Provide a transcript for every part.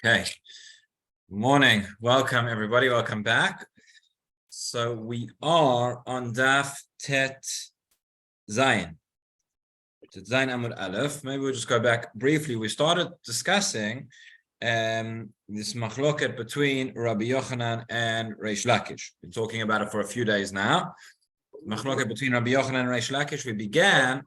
Okay. Morning. Welcome, everybody. Welcome back. So we are on Daf Tet Zayin. Tet Zayin Amud Aleph. Maybe we'll just go back briefly. We started discussing this machloket between Rabbi Yochanan and Reish Lakish. Been talking about it for a few days now. Machloket between Rabbi Yochanan and Reish Lakish. We began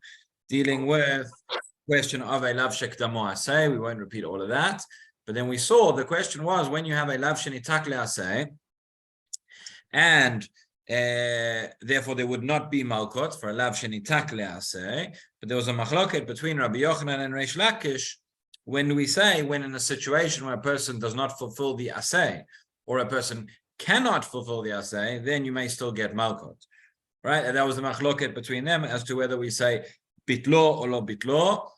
dealing with the question of a lav shekdamo aseh. We won't repeat all of that. But then we saw the question was when you have a lav shenitak le'aseh, and therefore there would not be Makkot for a lav shenitak le'aseh. But there was a machloket between Rabbi Yochanan and Reish Lakish when we say when in a situation where a person does not fulfill the aseh, or a person cannot fulfill the aseh, then you may still get Makkot, right? And that was the machloket between them as to whether we say bitlo or lo bitlo,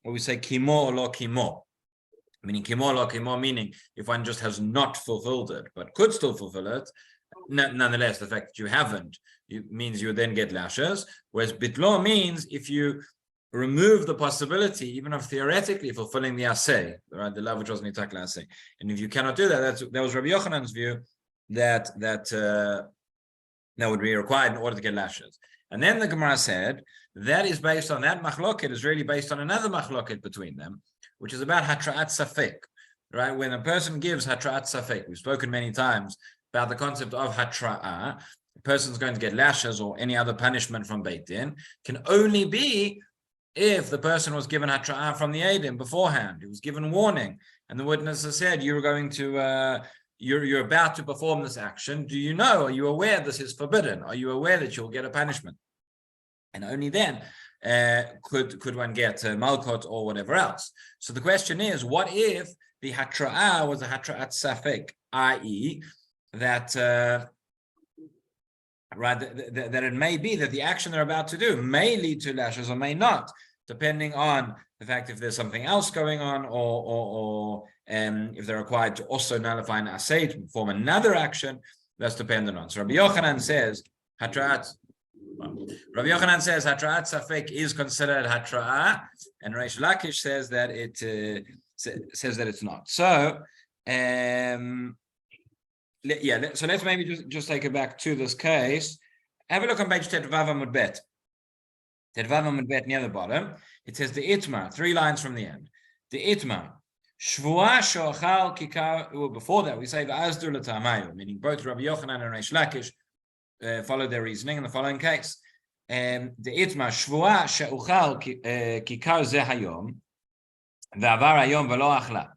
or we say kimo or lo kimo. Meaning kimo lo kimo, meaning if one just has not fulfilled it but could still fulfill it, nonetheless the fact that you haven't means you then get lashes. Whereas bitlo means if you remove the possibility even of theoretically fulfilling the aseh, right, the lav which was nitak aseh, and if you cannot do that, that was Rabbi Yochanan's view that would be required in order to get lashes. And then the Gemara said that is based on that machloket is really based on another machloket between them, which is about hatra'at safek, right? When a person gives hatra'at safek, we've spoken many times about the concept of hatra'ah. A person's going to get lashes or any other punishment from Beit Din can only be if the person was given hatra'ah from the Eidim beforehand. He was given warning, and the witness has said, "You're going to, you're about to perform this action. Do you know? Are you aware this is forbidden? Are you aware that you'll get a punishment?" And only then could one get Makkot or whatever else. So the question is, what if the hatra'ah was a hatra'at safek, i.e., that that it may be that the action they're about to do may lead to lashes or may not, depending on the fact if there's something else going on, or if they're required to also nullify an aseh to perform another action, that's dependent on. So Rabbi Yochanan says hatra'at safek is considered hatra'ah, and Reish Lakish says that it's not. So, so let's maybe just take it back to this case. Have a look on page Tet Vav Amud Bet. Tet Vav Amud Bet near the bottom. It says the itmar, 3 lines from the end. The itmar, shvua shochal kikar. Well, before that we say the azdur l'tamayu, meaning both Rabbi Yochanan and Reish Lakish follow their reasoning in the following case. The itma shvua she'uchal kikar ze hayom ve'avar hayom v'lo achla.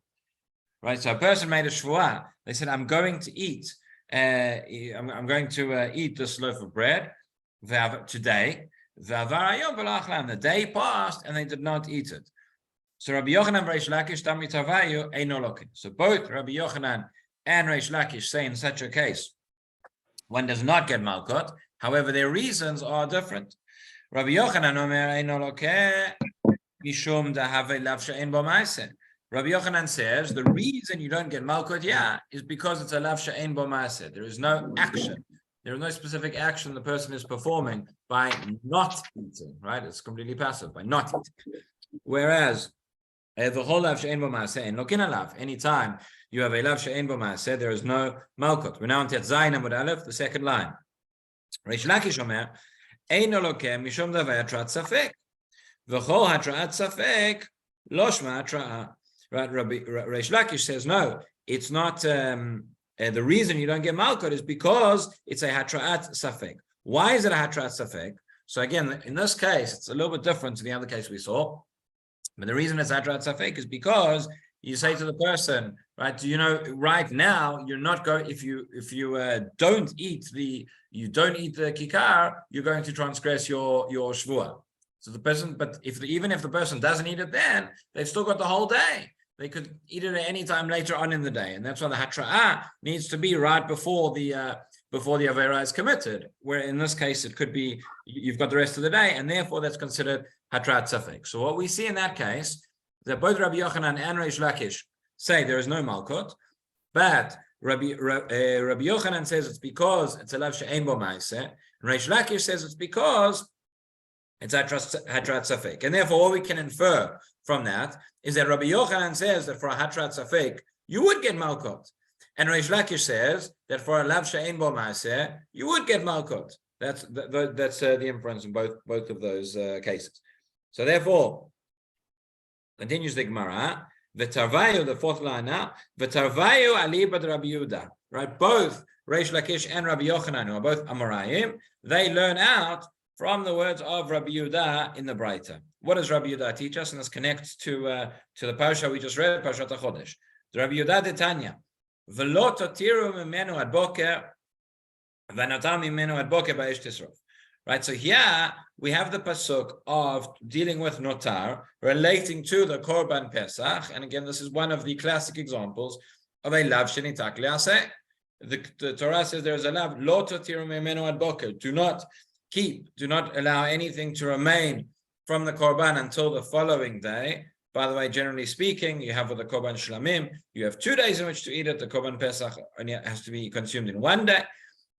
Right, so a person made a shvua. They said, "I'm going to eat. I'm going to eat this loaf of bread today. Ve'avar hayom v'lo achla." And the day passed, and they did not eat it. So Rabbi Yochanan and Reish Lakish tamri tavayu eino lokin. So both Rabbi Yochanan and Reish Lakish say in such a case, one does not get Makkot. However, their reasons are different. Rabbi Yochanan omer eino lokeh mishum dahave lav she'en bo ma'aseh. Rabbi Yochanan says the reason you don't get Makkot is because it's a lav she'en bo ma'aseh. There is no action. There is no specific action the person is performing by not eating. Right? It's completely passive by not eating. Whereas the whole lav she'en bo ma'aseh and lokin alav, anytime you have a lav she'en bo ma'aseh, there is no Makkot. We're now on Tet Zayin Amud Aleph, the second line. Reish Lakish omer, eino lokeh mishum davar hatra'at safek, v'chol hatra'at safek lo shma hatra'ah. Right, Reish Lakish says no, it's not. The reason you don't get Makkot is because it's a hatra'at safek. Why is it a hatra'at safek? So again, in this case, it's a little bit different to the other case we saw. But the reason it's hatra'at safek is because you say to the person, right? Do you know right now you're not going? If you don't eat the kikar, you're going to transgress your shvua. So the person, but even if the person doesn't eat it, then they've still got the whole day. They could eat it at any time later on in the day, and that's why the hatra'ah needs to be right before the avera is committed. Where in this case it could be you've got the rest of the day, and therefore that's considered hatra'at safek. So what we see in that case, that both Rabbi Yochanan and Reish Lakish say there is no Makkot, but Rabbi Yochanan says it's because it's a lav she'en bo ma'aseh, and Reish Lakish says it's because it's hatra'at safek. And therefore, what we can infer from that is that Rabbi Yochanan says that for a hatra'at safek, you would get Malkot. And Reish Lakish says that for a lav she'ein bo ma'aseh, you would get Malkot. That's the inference in both of those cases. So therefore, continues the Gemara, v'tarvayu, the fourth line now, v'tarvayu alibad Rabbi Yehuda. Right, both Reish Lakish and Rabbi Yochanan, who are both Amoraim, they learn out from the words of Rabbi Yehuda in the Braita. What does Rabbi Yehuda teach us? And this connects to the parsha we just read, Parshat HaChodesh. The Rabbi Yehuda de Tanya, v'lo totiru mimenu ad boker, v'notam mimenu ad boker ba'esh tisrof. Right, so here we have the pasuk of dealing with notar, relating to the Korban Pesach, and again, this is one of the classic examples of a lav shenitak le'aseh. The Torah says there is a lav, lo totiru mimenu ad boker. Do not allow anything to remain from the Korban until the following day. By the way, generally speaking, you have with the Korban Shlamim, you have 2 days in which to eat it. The Korban Pesach only has to be consumed in 1 day,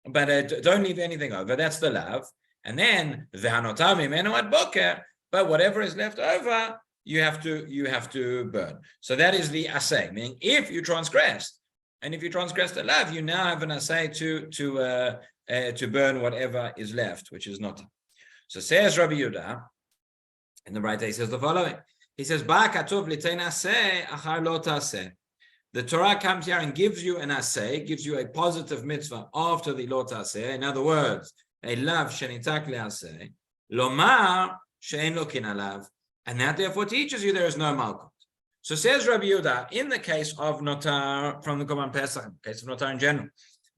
but don't leave anything over. That's the lav. And then v'hanotam mimenu ad boker, but whatever is left over, you have to burn. So that is the asay, meaning if you transgressed, and if you transgress the lav, you now have an asay to burn whatever is left, which is not. So says Rabbi Yehuda, in the Braita, he says the following. He says, "Ba katuv litein aseh achar lo taseh." The Torah comes here and gives you an aseh, gives you a positive mitzvah after the lo taseh. In other words, a lav shenitak leaseh, lomar she'en lokin alav, and that therefore teaches you there is no malkut. So says Rabbi Yehuda, in the case of notar from the Korban Pesach, in the case of notar in general,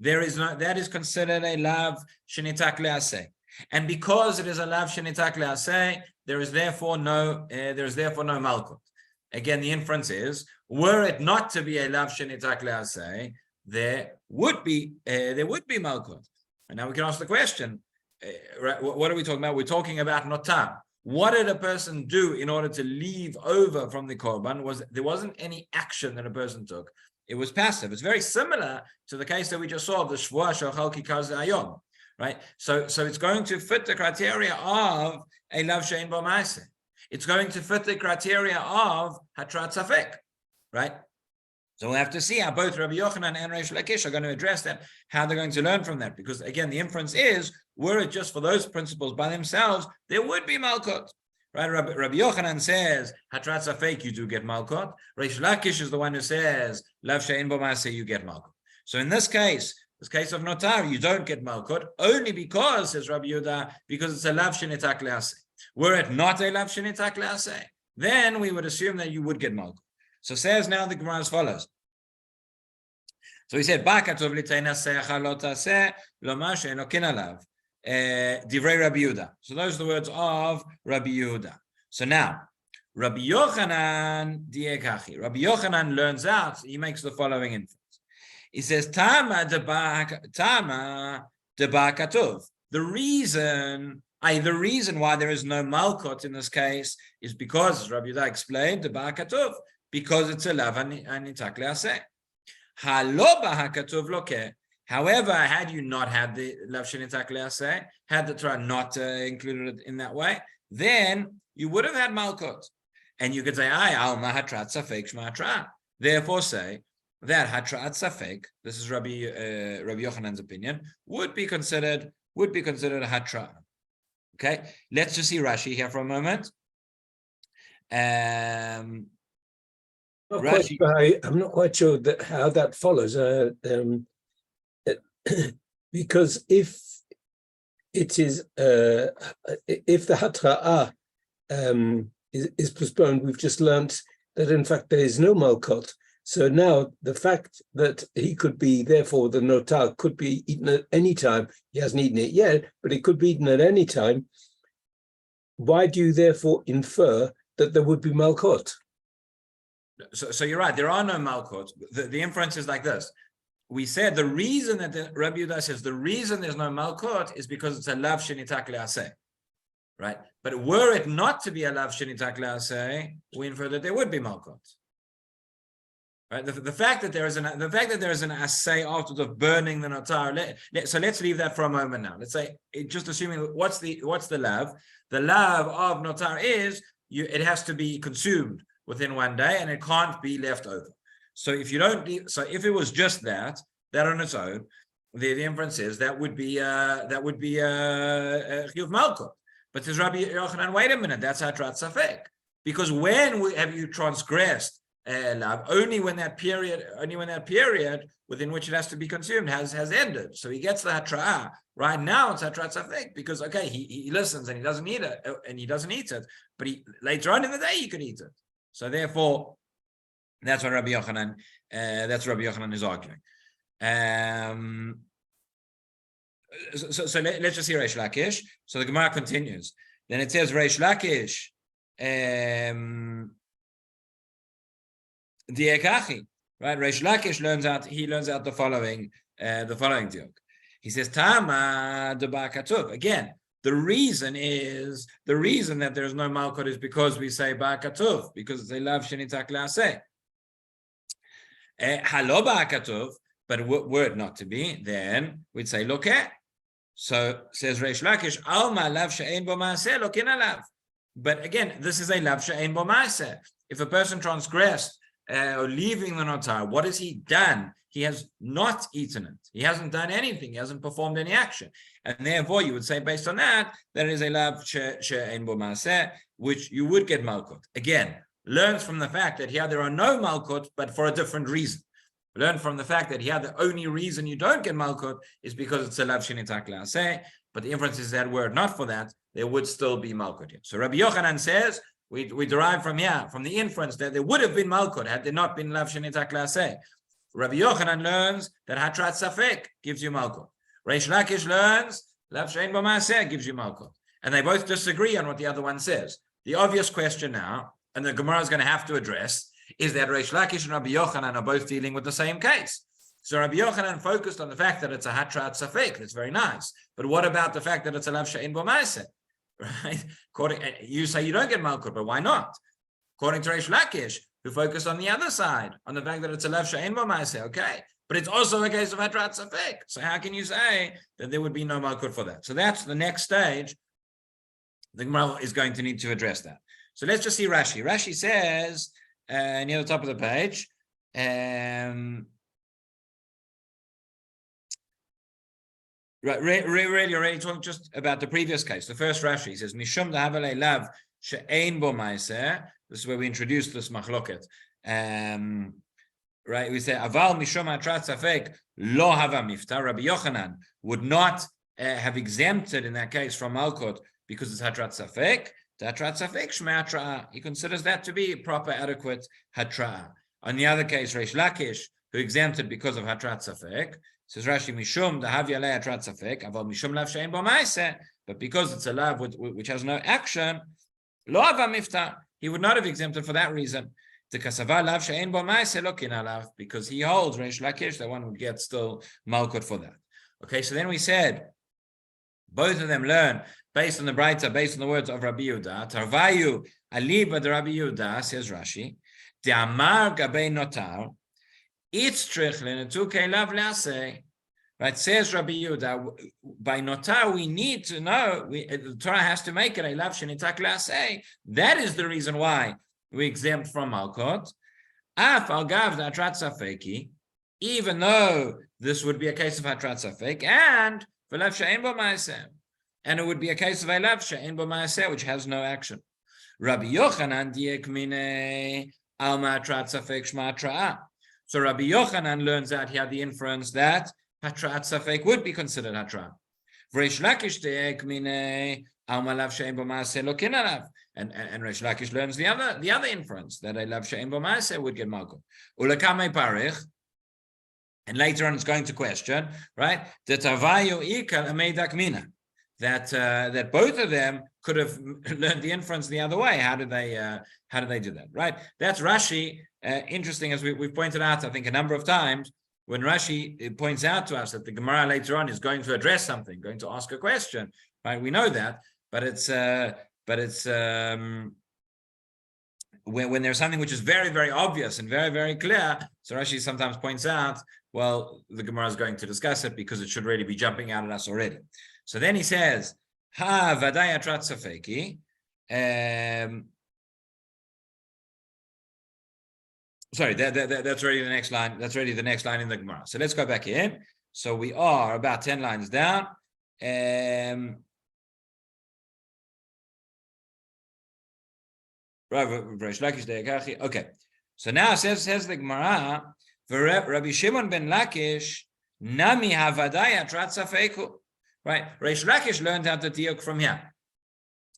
that is considered a lav shenitak leaseh, and because it is a lav shenitak leaseh, there is therefore no malkut. Again, the inference is, were it not to be a lav shenitak leaseh, there would be malkut. And now we can ask the question: what are we talking about? We're talking about notar. What did a person do in order to leave over from the korban? There wasn't any action that a person took. It was passive. It's very similar to the case that we just saw of the shvuah shachal kikar zayom, right? So it's going to fit the criteria of a lav she'ein bo ma'aseh. It's going to fit the criteria of hatrat safek, right? So we'll have to see how both Rabbi Yochanan and Reish Lakish are going to address that, how they're going to learn from that. Because again, the inference is, were it just for those principles by themselves, there would be malkut. Right? Rabbi Yochanan says, Hatrat Safek, you do get malkut. Reish Lakish is the one who says, Lav she'ein bo ma'aseh, you get malkut. So in this case of notar, you don't get malkut, only because, says Rabbi Yehuda, because it's a lav shenitak leaseh. Were it not a lav shenitak leaseh, then we would assume that you would get malkut. So says now the Gemara as follows. So he said, "Ba katuv litein aseh achar lo taseh, lomar she'en lokin alav." Divrei Rabbi Yehuda. So those are the words of Rabbi Yehuda. So now, Rabbi Yochanan diekachi. Rabbi Yochanan learns out. He makes the following inference. He says, "Tama deba katuv." The reason why there is no malkot in this case is because, as Rabbi Yehuda explained, deba katuv, because it's a lav hanitak leaseh. Halo ba katuv loke. However, had you not had the lav shenitak leaseh, had the Torah not included it in that way, then you would have had malkot, and you could say, "Ay alma hatrat safek shma hatra." Therefore, say that hatrat safek, this is Rabbi Yochanan's opinion, would be considered a hatra. Okay, let's just see Rashi here for a moment. I'm not quite sure how that follows. Because if it is, if the hatra'ah is postponed, we've just learnt that in fact there is no malkot. So now the fact that he could be, therefore the notar could be eaten at any time. He hasn't eaten it yet, but it could be eaten at any time. Why do you therefore infer that there would be malkot? So you're right. There are no malkot. The inference is like this. We said the reason that Rabbi Yehuda says the reason there's no malkot is because it's a lav shenitak leaseh, right? But were it not to be a lav shenitak leaseh, we infer that there would be malkot, right? The fact that there is an assay after of burning the notar. So let's leave that for a moment now. Let's say, just assuming what's the lav? The lav of notar is it has to be consumed within 1 day and it can't be left over. So if you don't, if it was just that on its own, the inference is that would be Chiyuv Malkut. But says Rabbi Yochanan, wait a minute, that's Hatrat Safek. Because when have you transgressed love? Only when that period within which it has to be consumed has ended. So he gets the Hatra. Right now it's Hatrat Safek because he listens and he doesn't eat it, but later on in the day he could eat it. So therefore, that's what Rabbi Yochanan is arguing. So let's just see Reish Lakish. So the Gemara continues. Then it says Reish Lakish, Diekachi, right? Reish Lakish learns out the following diuk. He says Tama de Ba'akatuv. Again, the reason that there's no Malkot is because we say Ba'akatuv, because they love Shenitak La'aseh. Halo Ba'akatuv, but were it not to be, then we'd say Lokeh. So says Reish Lakish, Alma lav she'ein bo ma'aseh lokin alav. But again, this is a lav she'ein bo ma'aseh. If a person transgressed or leaving the notar, what has he done? He has not eaten it. He hasn't done anything. He hasn't performed any action. And therefore, you would say, based on that, there is a lav she'ein bo ma'aseh, which you would get malkut. Again, learns from the fact that here there are no malkut, but for a different reason. Learn from the fact that here the only reason you don't get malkut is because it's a lav shenitak la'aseh, but the inference is that were it not for that, there would still be malkut here. So Rabbi Yochanan says, we derive from the inference that there would have been malkut had there not been lav shenitak la'aseh. Rabbi Yochanan learns that hatrat safek gives you malkut. Reish Lakish learns lav she'ein bo ma'aseh gives you malkut. And they both disagree on what the other one says. The obvious question now, and the Gemara is going to have to address, is that Reish Lakish and Rabbi Yochanan are both dealing with the same case. So Rabbi Yochanan focused on the fact that it's a hatrat safek. That's very nice. But what about the fact that it's a lav she'ein bo ma'aseh? Right? You say you don't get malkut, but why not? According to Reish Lakish, who focused on the other side, on the fact that it's a lav she'ein bo ma'aseh, okay. But it's also a case of hatrat safek. So how can you say that there would be no malkut for that? So that's the next stage. The Gemara is going to need to address that. So let's just see Rashi. Rashi says, near the top of the page, right, really already talking just about the previous case. The first Rashi says, Mishum dahavale lav she'ein bo ma'aseh. This is where we introduced this machloket. Right, we say, Aval mishum hatrat safek lo hava mifta. Rabbi Yochanan would not have exempted in that case from malkut because it's hatrat safek. Hatrat safek shmei hatra'ah. He considers that to be proper, adequate hatra'ah. On the other case, Reish Lakish, who exempted because of hatrat safek, says Rashi, Mishum dahav yalei hatrat safek, aval mishum lav she'ein bo ma'aseh, but because it's a lav which has no action, lo hava mifta, he would not have exempted for that reason. The kasava lav she'ein bo ma'aseh lo kin alav, because he holds Reish Lakish that one would get still malkut for that. Okay, so then we said both of them learn based on the Braita, based on the words of Rabbi Yehuda. Tarvayu aliba de Rabbi Yehuda, says Rashi, de amar gabei notar, itztrich lenetukei lav le'aseh. Right, says Rabbi Yehuda, by notar we need to know, the Torah has to make it a lav shenitak le'aseh. That is the reason why we exempt from malkot. Af al gav the hatrat safeki, even though this would be a case of hatrat safek, and v'lav she'ein bo ma'aseh. And it would be a case of a lav she'ein bo ma'aseh, which has no action. Rabbi Yochanan diek minei al ma'atrat safek shma hatra'ah. So Rabbi Yochanan learns out here the inference that hatrat safek would be considered hatra'ah. Reish Lakish diek minei al ma'lav she'ein bo ma'aseh lo kin alav. And Reish Lakish learns the other inference that a lav she'ein bo ma'aseh would get malkut. Ulakame parich. And later on, it's going to question, right? That both of them could have learned the inference the other way. How did they do that? Right? That's Rashi. Interesting, as we've pointed out, I think a number of times, when Rashi points out to us that the Gemara later on is going to address something, going to ask a question. Right? We know that, but it's when there's something which is very, very obvious and very, very clear. So Rashi sometimes points out, well, the Gemara is going to discuss it because it should really be jumping out at us already. So then he says, Ha vaday hatrat safeki. Sorry, that's already the next line. That's already the next line in the Gemara. So let's go back in. So we are about 10 lines down. Okay. So now says the Gemara, Rabbi Shimon ben Lakish, Nami Havadaya Tratzafeku. Right? Reish Lakish learned how to diuk from here.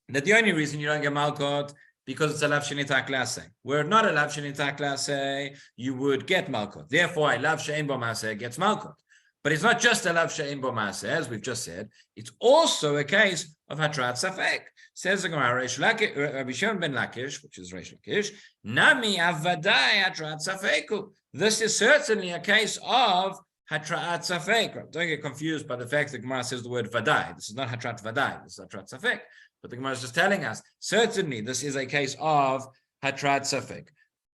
That the only reason you don't get Makkot because it's a lav shenita klase. Were it not a lav shenita klase, you would get Makkot. Therefore, a lav she'en bo maaseh gets Makkot. But it's not just a lav she'en bo maaseh, as we've just said. It's also a case of hatrat safek. Says the Gemara, Rabbi Shimon ben Lakish, which is Reish Lakish, Nami avadai hatrat safeku. This is certainly a case of hatrat safek. Don't get confused by the fact that Gemara says the word vadai. This is not hatrat vadai. This is hatrat safek. But the Gemara is just telling us, certainly this is a case of hatrat safek.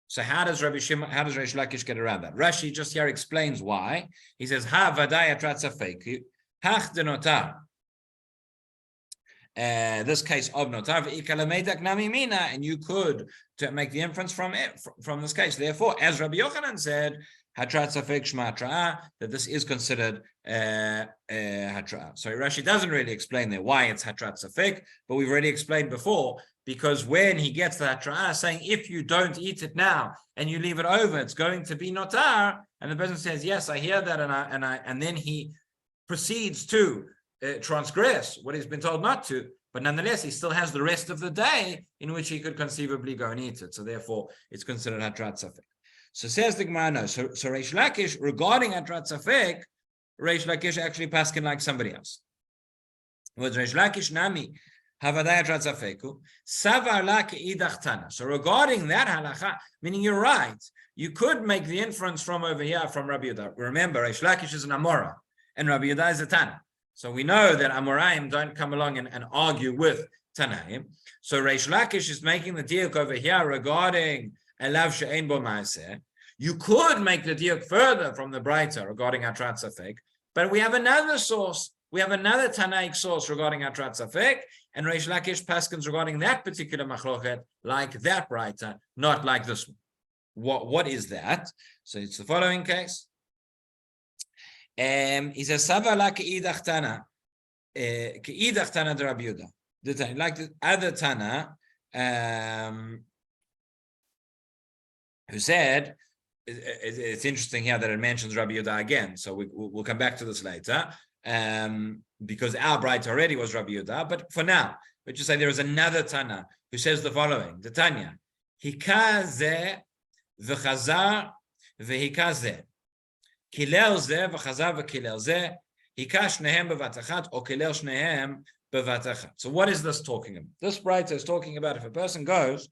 So how does Reish Lakish get around that? Rashi just here explains why. He says, ha vadai hatrat safek. Hach de notar. This case of notar, and you could make the inference from this case. Therefore, as Rabbi Yochanan said, hatrat safek shma hatra'ah, that this is considered hatra'ah. So Rashi doesn't really explain there why it's hatrat safek, but we've already explained before, because when he gets the hatra'ah saying, if you don't eat it now and you leave it over, it's going to be notar, and the person says, yes, I hear that, and then he proceeds to transgress what he's been told not to, but nonetheless, he still has the rest of the day in which he could conceivably go and eat it. So therefore, it's considered hatrat safek. So says the Gemara, no. So Reish Lakish, regarding hatrat safek, Reish Lakish actually paskin like somebody else. Was Reish Lakish nami havadai hatrat safeku savar la keidach tana. So regarding that halacha, meaning you're right, you could make the inference from over here from Rabbi Yehuda. Remember, Reish Lakish is an Amora, and Rabbi Yehuda is a Tana. So we know that Amoraim don't come along and argue with Tanaim. So Reish Lakish is making the diuk over here regarding Elav she'ein bo ma'aseh. You could make the diuk further from the Braita regarding hatrat safek, but we have another source. We have another Tanaic source regarding hatrat safek, and Reish Lakish paskins regarding that particular machlochet, like that Braita, not like this one. What is that? So it's the following case. He says, "Savala keidach tana de Rabbi Yehuda." Like the other Tana, who said, it's interesting here that it mentions Rabbi Yehuda again. So we'll come back to this later, because our Braita already was Rabbi Yehuda. But for now, let's just say there is another Tana who says the following: the Tanya, hika ze v'chazar v'hika ze. Kilel ze v'chazar v'kilel ze, hika shnehem b'vat achat or kilel shnehem b'vat achat. So what is this talking about? This Braita is talking about if a person goes,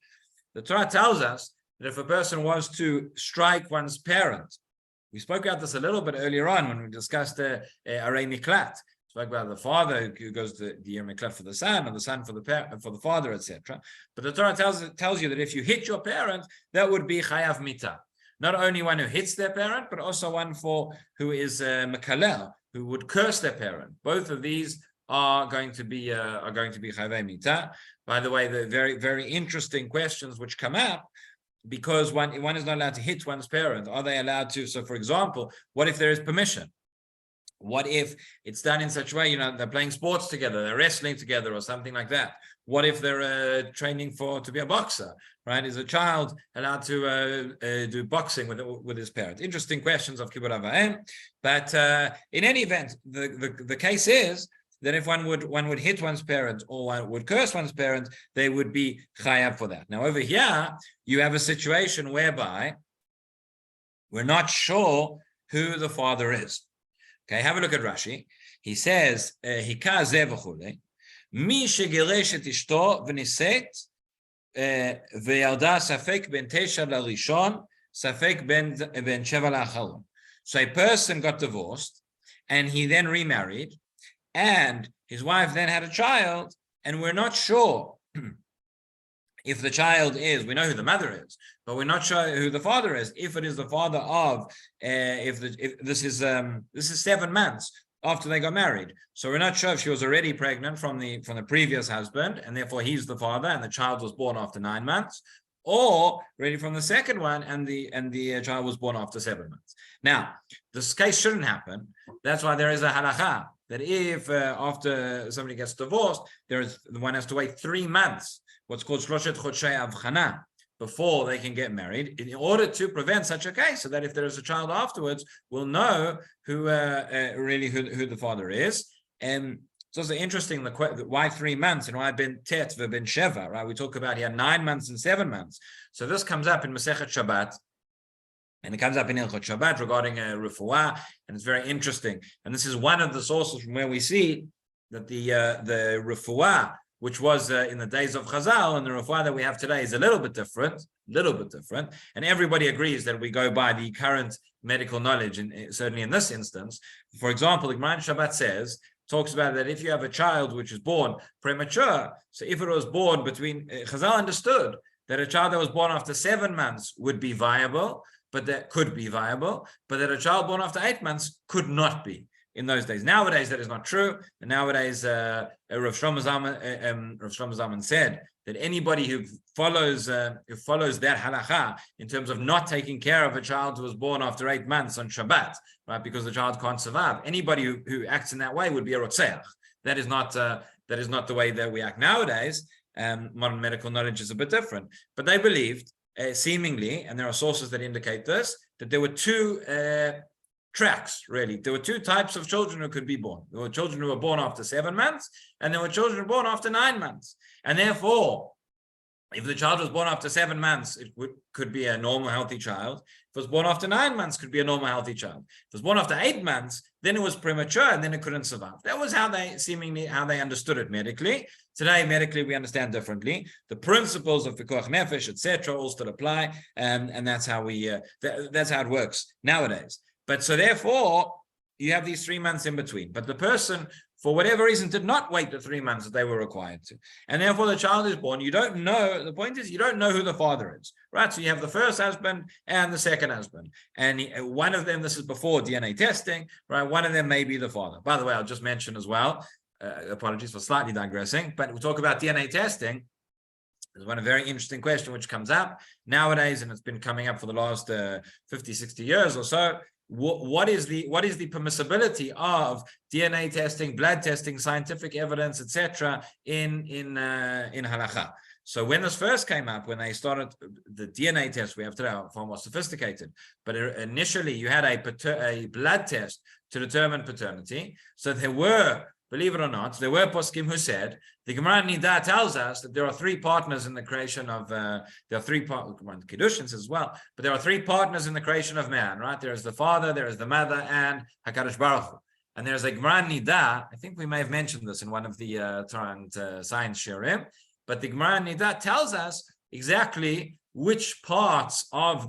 the Torah tells us that if a person was to strike one's parent, we spoke about this a little bit earlier on when we discussed the Arei Miklat. Spoke about the father who goes to the Miklat for the son, or the son for the father, etc. But the Torah tells you that if you hit your parent, that would be chayav mita. Not only one who hits their parent, but also one who is mekalel, who would curse their parent. Both of these are going to be chayav mita. By the way, the very, very interesting questions which come up, because one is not allowed to hit one's parent. Are they allowed to? So, for example, what if there is permission? What if it's done in such a way, they're playing sports together, they're wrestling together or something like that? What if they're training to be a boxer, right? Is a child allowed to do boxing with his parent? Interesting questions of Kibbutz Avayim. But in any event, the case is that if one would hit one's parent or one would curse one's parent, they would be chayav for that. Now over here, you have a situation whereby we're not sure who the father is. Okay, have a look at Rashi. He says, "Hika ze v'chulei, mi shegiresh et ishto v'niset v'yalda safek ben tesha larishon, safek ben sheva la'achalon." So a person got divorced, and he then remarried, and his wife then had a child, and we're not sure if the child is, we know who the mother is, but we're not sure who the father is. If it is the father of, if this is 7 months after they got married, so we're not sure if she was already pregnant from the previous husband, and therefore he's the father, and the child was born after 9 months, or really from the second one, and the child was born after 7 months. Now, this case shouldn't happen. That's why there is a halacha that if after somebody gets divorced, one has to wait 3 months, what's called shloshet chodshei avchana, before they can get married, in order to prevent such a case, so that if there is a child afterwards, we'll know who the father is. And it's also interesting why 3 months and why ben tet ben sheva, right? We talk about here 9 months and 7 months. So this comes up in Masechet Shabbat, and it comes up in Hilchot Shabbat regarding refuah, and it's very interesting. And this is one of the sources from where we see that the refuah, which was in the days of Chazal, and the refuah that we have today is a little bit different. And everybody agrees that we go by the current medical knowledge, and certainly in this instance. For example, the Gemara in Shabbat talks about that if you have a child which is born premature, so if it was born between, Chazal understood that a child that was born after 7 months would be viable, but that could be viable, but that a child born after 8 months could not be. In those days, nowadays that is not true. And nowadays, Rav Shlomo Zalman said that anybody who follows that halacha in terms of not taking care of a child who was born after 8 months on Shabbat, right, because the child can't survive, anybody who acts in that way would be a rotzeach. That is not the way that we act nowadays. Modern medical knowledge is a bit different, but they believed, seemingly, and there are sources that indicate this, that there were two tracks, really. There were 2 types of children who could be born. There were children who were born after 7 months, and there were children born after 9 months. And therefore, if the child was born after 7 months, it could be a normal, healthy child. If it was born after 9 months, it could be a normal, healthy child. If it was born after 8 months, then it was premature, and then it couldn't survive. That was how they understood it medically. Today, medically, we understand differently. The principles of pikuach nefesh, etc., all still apply, and that's how that's how it works nowadays. But so therefore, you have these 3 months in between. But the person, for whatever reason, did not wait the 3 months that they were required to. And therefore, the child is born. You don't know, the point is, you don't know who the father is, right? So you have the first husband and the second husband. And one of them, this is before DNA testing, right? One of them may be the father. By the way, I'll just mention as well, apologies for slightly digressing, but we'll talk about DNA testing. There's one very interesting question which comes up nowadays, and it's been coming up for the last 50, 60 years or so. What is the permissibility of DNA testing, blood testing, scientific evidence, etc. in halakha? So when this first came up, when they started the DNA tests we have today are far more sophisticated, but initially you had a blood test to determine paternity. So there were, believe it or not, there were poskim who said, the Gemara Nida tells us that there are 3 partners in the creation of, there are 3 Kedushin as well, but there are 3 partners in the creation of man, right? There is the father, there is the mother, and HaKadosh Baruch Hu. And there's a Gemara Nida, I think we may have mentioned this in one of the Torah and Science Shiurim, but the Gemara Nida tells us exactly which parts each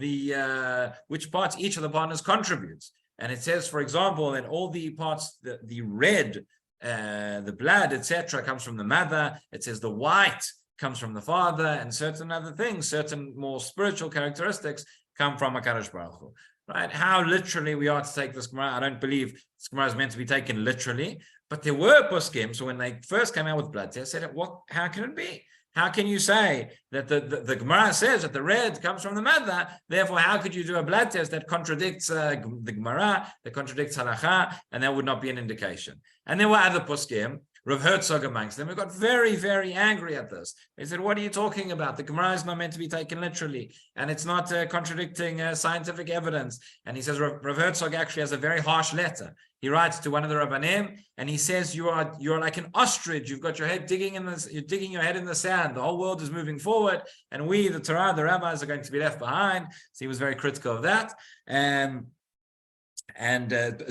of the partners contributes. And it says, for example, that all the parts, the red, the blood, etc., comes from the mother. It says the white comes from the father, and certain other things, certain more spiritual characteristics come from HaKadosh Baruch Hu. Right? How literally we are to take this Gemara, I don't believe this Gemara is meant to be taken literally, but there were poskim, so when they first came out with blood tests, said, how can it be? How can you say that the Gemara says that the red comes from the mother? Therefore, how could you do a blood test that contradicts the Gemara, that contradicts halakha, and that would not be an indication? And there were other poskim, Rav Herzog amongst them, who got very, very angry at this. They said, what are you talking about? The Gemara is not meant to be taken literally, and it's not contradicting scientific evidence. And he says, Rav Herzog actually has a very harsh letter. He writes to one of the Rabbanim, and he says, you're like an ostrich. You've got your head you're digging your head in the sand. The whole world is moving forward, and we, the Torah, the rabbis, are going to be left behind. So he was very critical of that.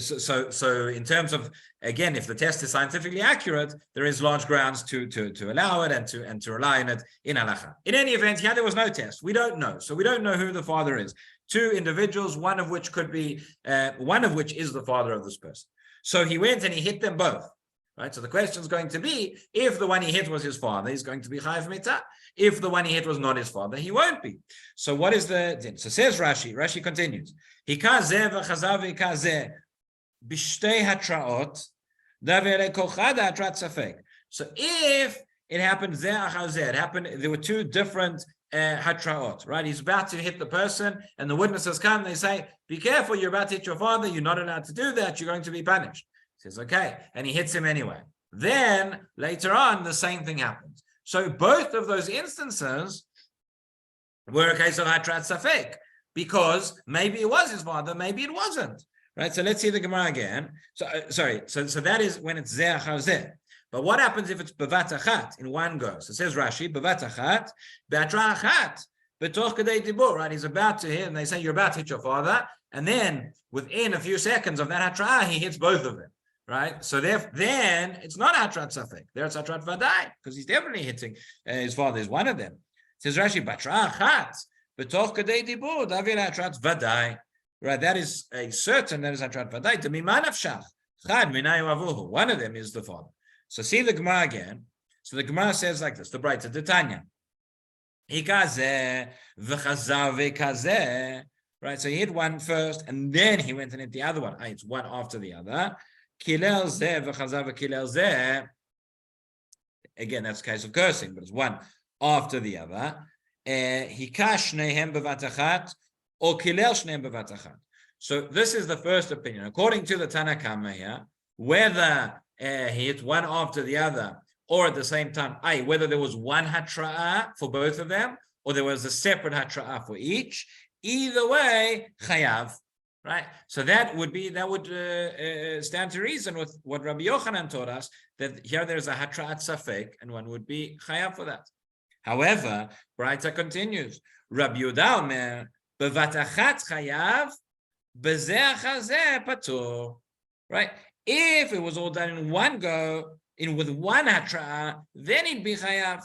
So in terms of, again, if the test is scientifically accurate, there is large grounds to allow it and to rely on it in halakha. In any event, here there was no test. We don't know. So we don't know who the father is. 2 individuals, one of which is the father of this person. So he went and he hit them both. Right? So the question is going to be, if the one he hit was his father, he's going to be chayav mitah. If the one he hit was not his father, he won't be. So what is the din? So says Rashi. Rashi continues. Hikazeh v'chazav hikazeh b'shtei hatraot davere kochad hatrat safek. So if it happened there, there were 2 different hatraot, right? He's about to hit the person, and the witnesses come. They say, "Be careful! You're about to hit your father. You're not allowed to do that. You're going to be punished." He says, "Okay," and he hits him anyway. Then later on, the same thing happens. So both of those instances were a case of hatrat safek, because maybe it was his father, maybe it wasn't. Right? So let's see the Gemara again. So So that is when it's zeh achar zeh. But what happens if it's bevat achat in one go? So it says Rashi, bevat achat, be'atra achat, betoch kadei dibur. Right? He's about to hit, and they say you're about to hit your father, and then within a few seconds of that hatra, he hits both of them. Right? So then it's not hatrat safek. There it's hatrat vadai, because he's definitely hitting his father is one of them. It says Rashi, batra achat, betoch kadei dibur, davir hatrat vadai. Right? That is a certain. That is hatrat vadai. Demiman afshach chad minayu avuhu. One of them is the father. So see the Gemara again. So the Gemara says like this: the Braita, the Tanya, hikazeh v'chazar v'kazeh. Right. So he hit one first, and then he went and hit the other one. It's one after the other. Kilel zeh v'chazar v'kilel zeh. Again, that's a case of cursing, but it's one after the other. Hikash shnehem bevat achat or kilel shnehem bevat achat. So this is the first opinion, according to the Tana Kama here, whether he hit one after the other, or at the same time, whether there was one hatra'ah for both of them, or there was a separate hatra'ah for each. Either way, chayav, right? So that would stand to reason with what Rabbi Yochanan taught us, that here there's a hatra'at safek, and one would be chayav for that. However, Braita continues, Rabbi Yehuda Omer, bevat achat chayav, bezeh achar patur, right? If it was all done in one go, with one hatra'ah, then it'd be chayav.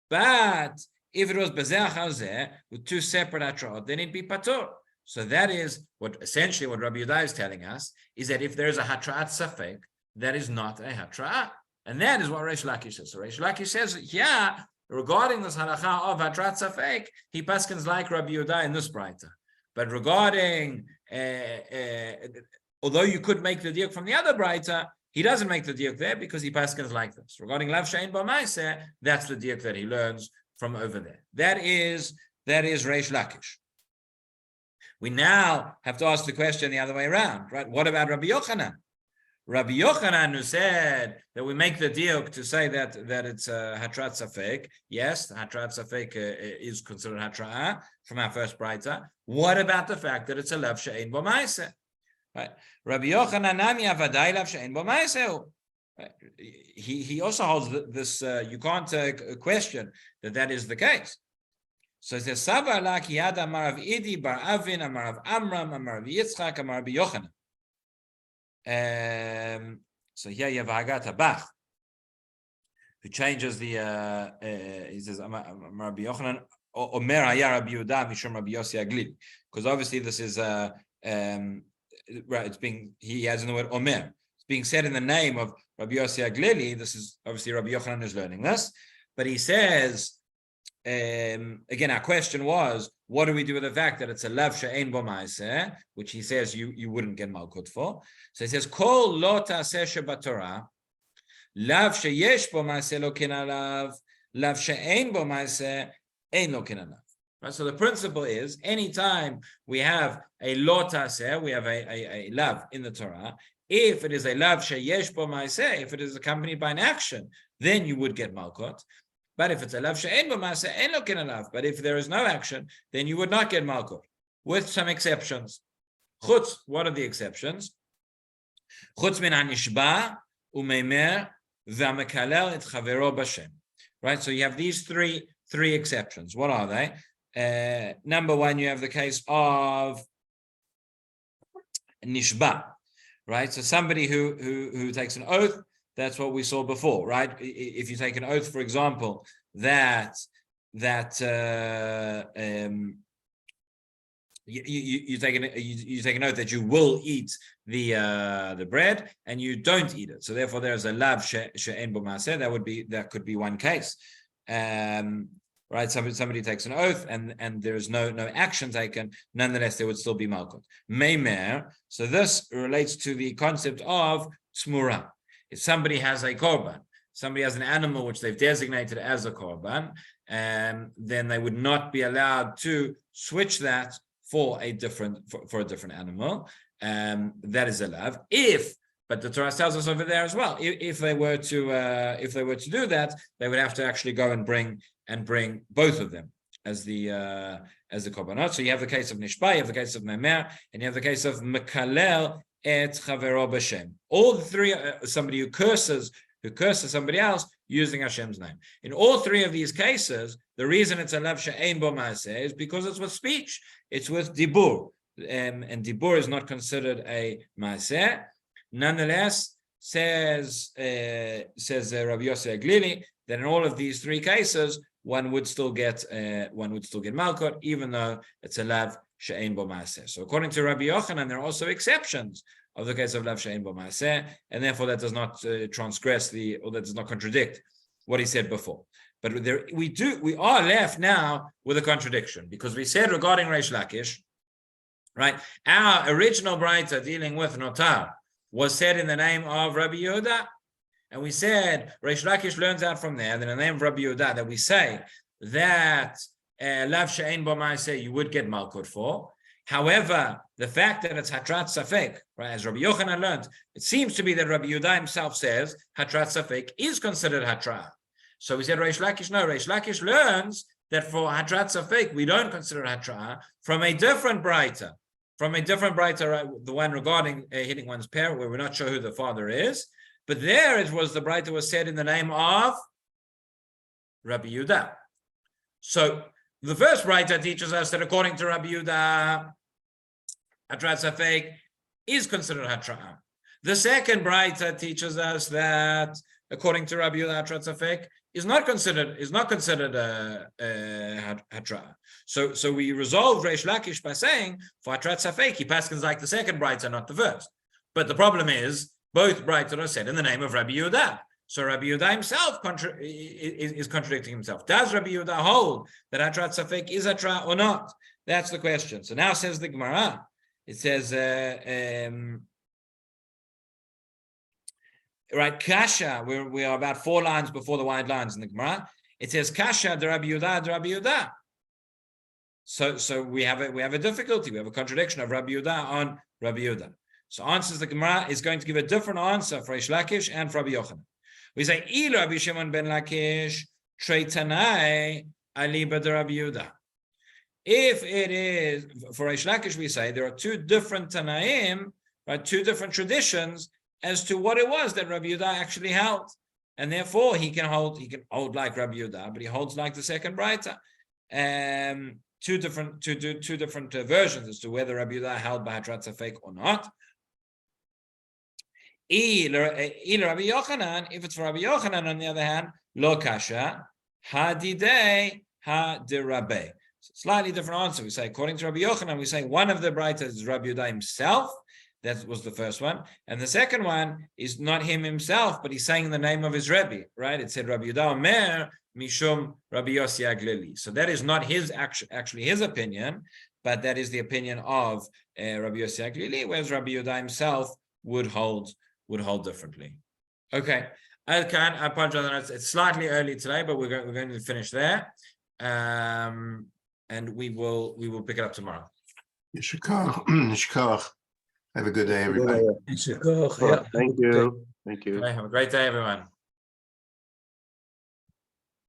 But if it was bezeh achar zeh, with two separate hatra'ot, then it'd be patur. So that is essentially what Rabbi Yehuda is telling us, is that if there is a hatra'at safek, that is not a hatra'ah. And that is what Reish Lakish says. So Reish Lakish says, regarding this halacha of hatra'at safek, he paskins like Rabbi Yehuda in this Braita. But regarding although you could make the diuk from the other Braita, he doesn't make the diuk there because he paskins like this. Regarding lav she'ein bo ma'aseh, that's the diuk that he learns from over there. That is Reish Lakish. We now have to ask the question the other way around, right? What about Rabbi Yochanan? Rabbi Yochanan, who said that we make the diuk to say that it's hatrat safek. Yes, hatrat safek is considered hatra'ah from our first Braita. What about the fact that it's a lav she'ein bo ma'aseh? Right. Rabbi Yochanan nami avadai lav she'ein bo ma'aseh. He also holds this. You can't question that is the case. So it says Sava la ki yad amar Rav Idi bar Avin amar Rav Amram amar Rav Yitzchak amar Rabbi Yochanan. So here you have Hagat Bach, who changes the. He says amar Rabbi Yochanan Omer Haya Rabbi Yehuda mishum Rabbi Yossi Aglili, because obviously this is right. He has in the word Omer. It's being said in the name of Rabbi Yossi Aglili. This is obviously Rabbi Yochanan is learning this, but he says. Again, our question was, what do we do with the fact that it's a lav she'ein bo ma'aseh, which he says you wouldn't get Makkot for? So he says, Kol lo ta'aseh shebatorah, lav sheyesh bo ma'aseh lo ken alav, lav she'ein bo ma'aseh ein lo ken alav. Right? So the principle is, anytime we have a lo ta'aseh, we have a lav in the Torah, if it is a lav sheyesh bo ma'aseh, if it is accompanied by an action, then you would get Makkot. But if it's a lav she'ein bo ma'aseh, ein lo ken alav. But if there is no action, then you would not get Makkot, with some exceptions. Chutz, what are the exceptions? Chutz min hanishba u'meimer v'amekalel et chavero b'Shem. Right. So you have these three exceptions. What are they? Number one, you have the case of nishba. Right. So somebody who takes an oath. That's what we saw before, right? If you take an oath, for example, that you take an oath that you will eat the bread and you don't eat it. So therefore, there's a lav she'ein bo ma'aseh. That could be one case, right? Somebody takes an oath and there is no action taken. Nonetheless, there would still be Makkot. Meimer. So this relates to the concept of tzmura. If somebody has a korban, somebody has an animal which they've designated as a korban, then they would not be allowed to switch that for a different animal. That is allowed. But the Torah tells us over there as well, if they were to do that, they would have to actually go and bring both of them as the korbanot. So you have the case of nishba, you have the case of memer, and you have the case of mekalel et chavero b'shem. All the three, somebody who curses somebody else using Hashem's name. In all three of these cases, the reason it's a lav she'ein bo ma'aseh is because it's with speech, it's with dibur, and dibur is not considered a ma'aseh. Nonetheless, says Rabbi Yossi Aglili that in all of these three cases, one would still get Makkot, even though it's a lav she'ein bo ma'aseh. So according to Rabbi Yochanan, there are also exceptions of the case of lav she'ein bo ma'aseh, and therefore that does not transgress or that does not contradict what he said before. But we are left now with a contradiction, because we said regarding Reish Lakish, right? Our original braita dealing with notar was said in the name of Rabbi Yehuda, and we said Reish Lakish learns out from there that in the name of Rabbi Yehuda that we say that lav she'ein bo ma'aseh you would get Malkut for. However, the fact that it's Hatrat Safek, right, as Rabbi Yochanan learned, it seems to be that Rabbi Yehuda himself says Hatrat Safek is considered Hatra. So we said Reish Lakish, no, Reish Lakish learns that for Hatrat Safek we don't consider Hatra from a different braita. The one regarding hitting one's parent, where we're not sure who the father is, but there it was the braita was said in the name of Rabbi Yehuda. So the first braita teaches us that according to Rabbi Yehuda, Hatrat Safek is considered Hatra. The second braita teaches us that according to Rabbi Yehuda, Hatrat Safek is not considered Hatra. So we resolved Reish Lakish by saying for Hatrat Safek, he paskins like the second braita, not the first. But the problem is both braitot are said in the name of Rabbi Yehuda. So Rabbi Yehuda himself is contradicting himself. Does Rabbi Yehuda hold that Hatrat Safek is Hatra or not? That's the question. So now says the Gemara. It says, right, Kasha, we are about 4 lines before the wide lines in the Gemara. It says Kasha de Rabbi Yehuda. So we have a difficulty. We have a contradiction of Rabbi Yehuda on Rabbi Yehuda. So answers the Gemara is going to give a different answer for Reish Lakish and for Rabbi Yochanan. We say Ilu Rabbi Shimon ben Lakish Trei Tanai Aliba de Rabbi Yehuda. If it is for Reish Lakish, we say there are 2 different Tanaim, right? 2 different traditions as to what it was that Rabbi Yehuda actually held, and therefore he can hold like Rabbi Yehuda, but he holds like the second braita. 2 different versions as to whether Rabbi Yehuda held by Hatrat Safek or not. Rabbi Yochanan, if it's for Rabbi Yochanan, on the other hand, lo kasha hadidei hadirabe. Slightly different answer. We say according to Rabbi Yochanan, we say one of the braitas is Rabbi Yehuda himself. That was the first one, and the second one is not him himself, but he's saying the name of his Rebbe. Right? It said Rabbi Yehuda Omer Mishum Rabbi Yossi Aglili. So that is not his actually his opinion, but that is the opinion of Rabbi Yossi Aglili, whereas Rabbi Yehuda himself would hold differently. Okay, I apologize. It's slightly early today, but we're going to finish there, and we will pick it up tomorrow. Yeshikach. Have a good day, everybody. Yeah. Thank you. Okay, have a great day, everyone.